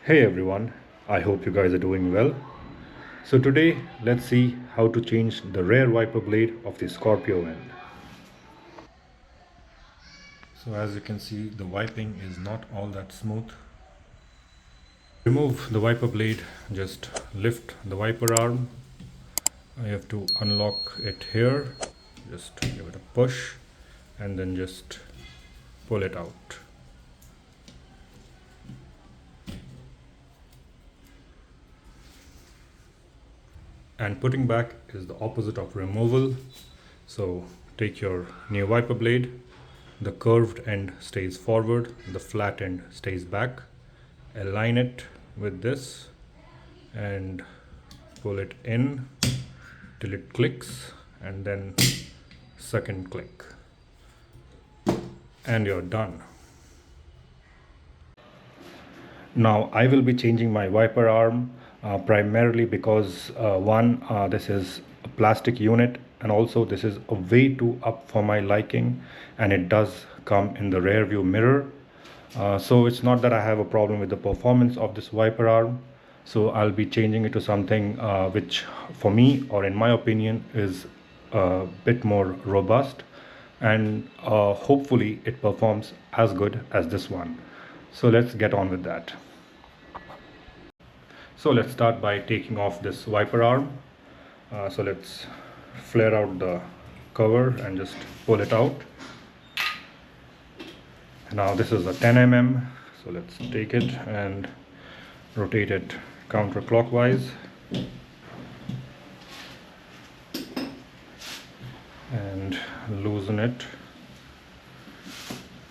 Hey everyone, I hope you guys are doing well. So today let's see how to change the rear wiper blade of the Scorpio-N. So as you can see, the wiping is not all that smooth. Remove the wiper blade, just lift the wiper arm. I have to unlock it here, just give it a push and then just pull it out. And putting back is the opposite of removal. So take your new wiper blade, the curved end stays forward, the flat end stays back. Align it with this and pull it in till it clicks, and then second click, and you're done. Now I will be changing my wiper arm primarily because this is a plastic unit, and also this is a way too up for my liking, and it does come in the rear view mirror. So it's not that I have a problem with the performance of this wiper arm. So I'll be changing it to something which for me, or in my opinion, is a bit more robust, and hopefully it performs as good as this one. So let's get on with that. So let's start by taking off this wiper arm. So let's flare out the cover and just pull it out. Now this is a 10 mm, so let's take it and rotate it counterclockwise and loosen it,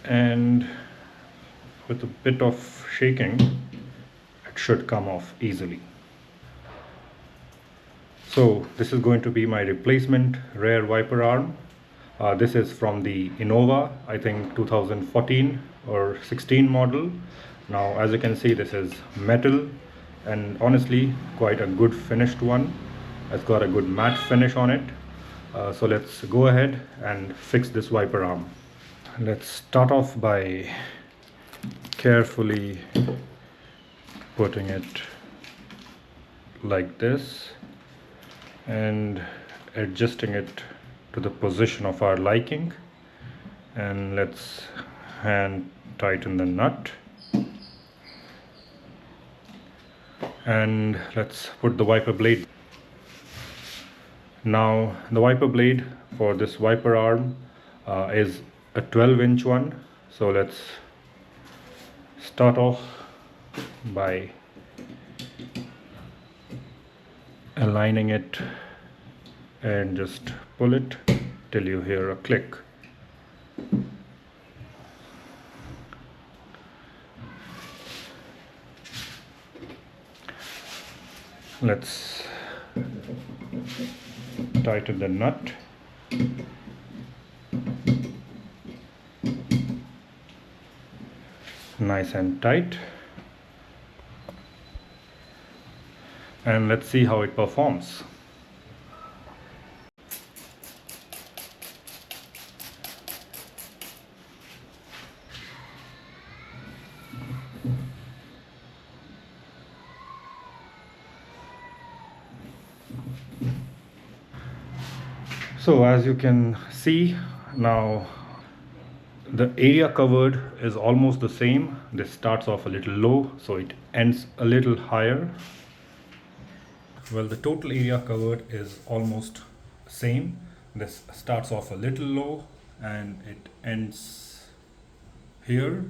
and with a bit of shaking it should come off easily. So this is going to be my replacement rear wiper arm. This is from the Innova, I think 2014 or 16 model. Now as you can see, this is metal and honestly quite a good finished one. It's got a good matte finish on it. So let's go ahead and fix this wiper arm. Let's start off by carefully putting it like this and adjusting it to the position of our liking, and let's hand tighten the nut, and let's put the wiper blade. Now the wiper blade for this wiper arm is a 12-inch one, so let's start off by aligning it and just pull it till you hear a click. Let's tighten the nut. Nice and tight. And let's see how it performs. So as you can see, now the area covered is almost the same. This starts off a little low, so it ends a little higher. Well, the total area covered is almost same. This starts off a little low and it ends here.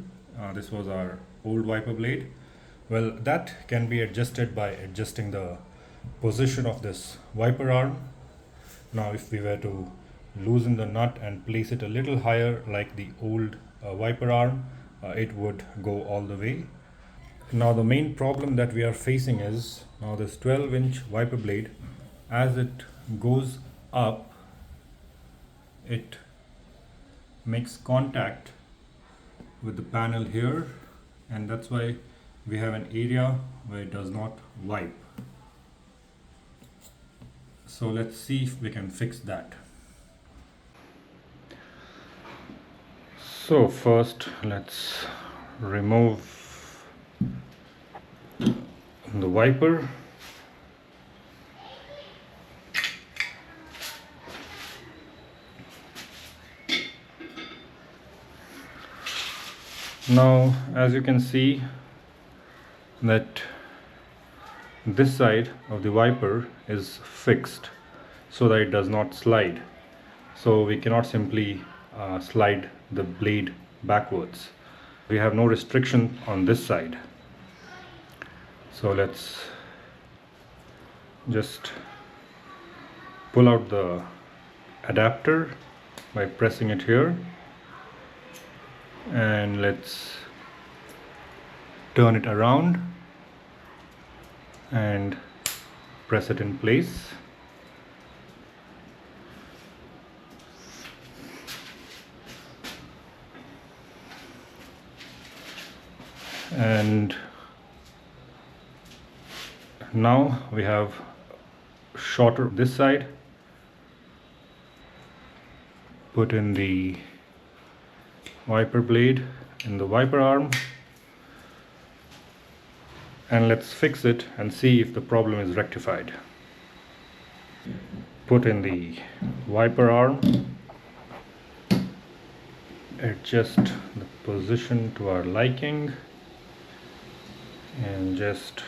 This was our old wiper blade. Well, that can be adjusted by adjusting the position of this wiper arm. Now if we were to loosen the nut and place it a little higher like the old wiper arm, it would go all the way. Now the main problem that we are facing is, now this 12-inch wiper blade, as it goes up, it makes contact with the panel here, and that's why we have an area where it does not wipe. So let's see if we can fix that. So first let's remove the wiper. Now as you can see that this side of the wiper is fixed so that it does not slide, so we cannot simply slide the blade backwards. We have no restriction on this side. So let's just pull out the adapter by pressing it here, and let's turn it around and press it in place. And now we have shorter this side. Put in the wiper blade in the wiper arm, and let's fix it and see if the problem is rectified. Put in the wiper arm, adjust the position to our liking, and just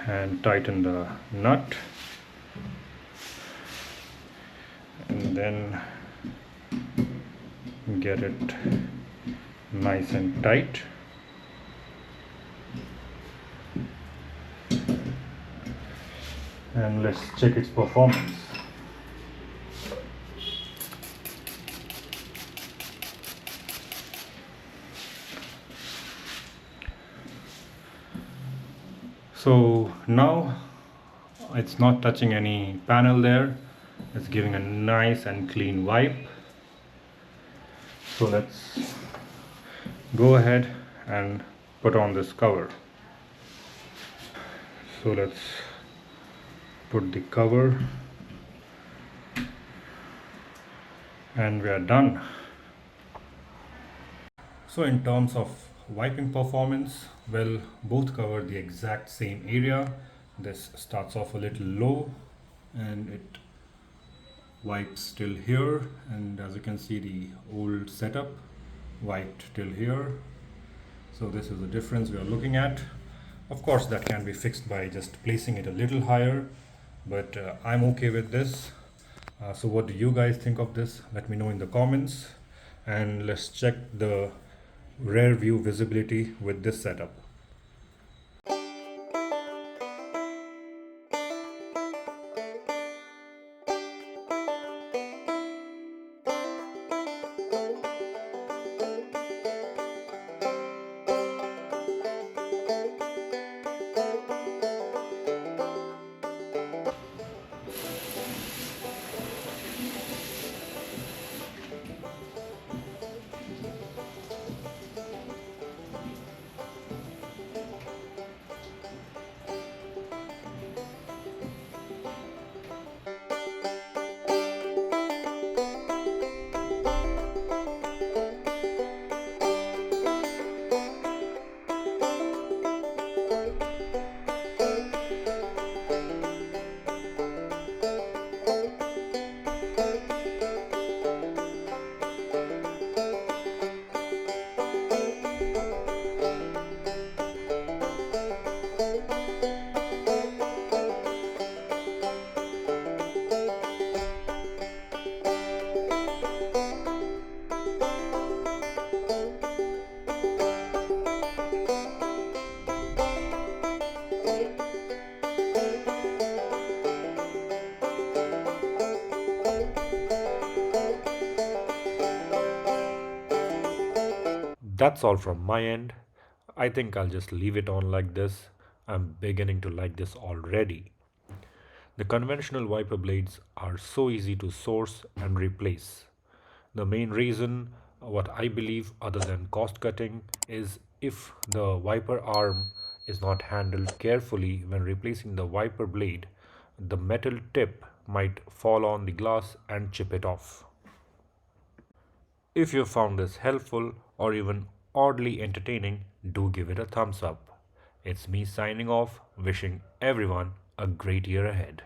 hand tighten the nut, and then get it nice and tight. And let's check its performance. So now it's not touching any panel there. It's giving a nice and clean wipe. So let's go ahead and put on this cover. So let's put the cover, and we are done. So in terms of wiping performance, well, both cover the exact same area. This starts off a little low and it wipes till here, and as you can see the old setup wiped till here. So this is the difference we are looking at. Of course that can be fixed by just placing it a little higher, but I'm okay with this. So what do you guys think of this? Let me know in the comments, and let's check the rear view visibility with this setup. That's all from my end. I think I'll just leave it on like this. I'm beginning to like this already. The conventional wiper blades are so easy to source and replace. The main reason, what I believe, other than cost cutting, is if the wiper arm is not handled carefully when replacing the wiper blade, the metal tip might fall on the glass and chip it off. If you found this helpful or even oddly entertaining, do give it a thumbs up. It's me signing off, wishing everyone a great year ahead.